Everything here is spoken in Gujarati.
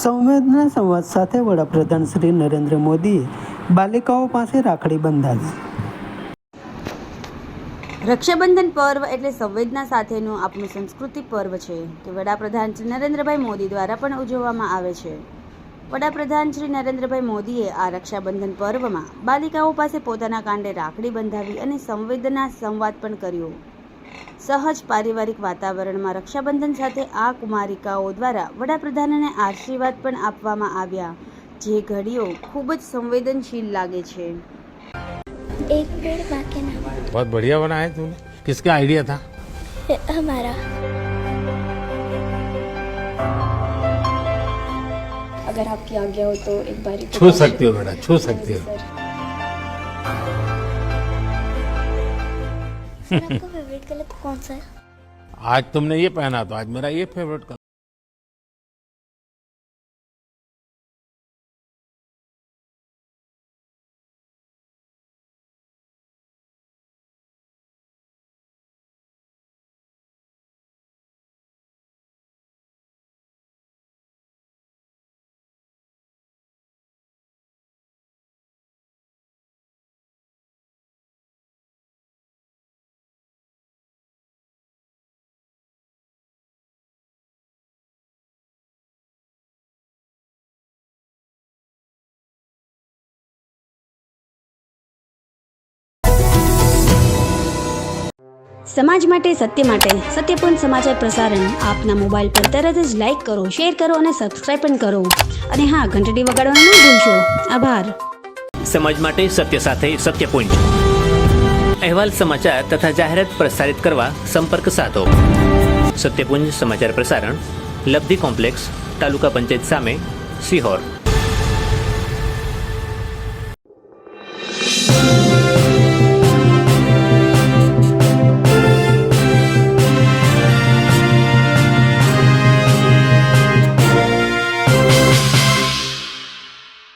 સંવેદના સંવાદ સાથે વડાપ્રધાન શ્રી નરેન્દ્ર મોદીએ બાલિકાઓ પાસે રાખડી બંધાવી. રક્ષાબંધન પર્વ એટલે સંવેદના સાથેનું આપણું સંસ્કૃતિ પર્વ છે કે વડાપ્રધાન શ્રી નરેન્દ્રભાઈ મોદી દ્વારા પણ ઉજવવામાં આવે છે. વડાપ્રધાન શ્રી નરેન્દ્રભાઈ મોદીએ આ રક્ષાબંધન પર્વમાં બાલિકાઓ પાસે પોતાના કાંડે રાખડી બંધાવી અને સંવેદના સંવાદ પણ કર્યો. સહજ પારિવારિક વાતાવરણમાં રક્ષાબંધન સાથે આ કુમારિકાઓ દ્વારા વડાપ્રધાનને આશીર્વાદ પણ આપવામાં આવ્યા, જે ઘડીઓ ખૂબ જ સંવેદનશીલ લાગે છે. एक पेड़ बाकी ना. बहुत बढ़िया बना है तूने. किसका आइडिया था? हमारा. अगर आपकी आज्ञा हो तो एक बार छू सकती हो बेटा, छू सकती हो. आपका फेवरेट कलर कौन सा है? आज तुमने ये पहना तो आज मेरा ये फेवरेट कलर. સમાજ માટે, સત્યપૂર્ણ સમાચાર પ્રસારણ આપના મોબાઈલ પર તરત જ લાઈક કરો, શેર કરો અને સબસ્ક્રાઈબ પણ કરો. અને હા, ઘંટડી વગાડવાનું ન ભૂલશો. આભાર. સમાજ માટે સત્ય સાથે સત્યપૂર્ણ અહેવાલ, સમાચાર તથા જાહેરાત પ્રસારિત કરવા સંપર્ક સાધો. સત્યપુંજ સમાચાર પ્રસારણ, લબ્ધિ કોમ્પ્લેક્સ, તાલુકા પંચાયત સામે, સિહોર.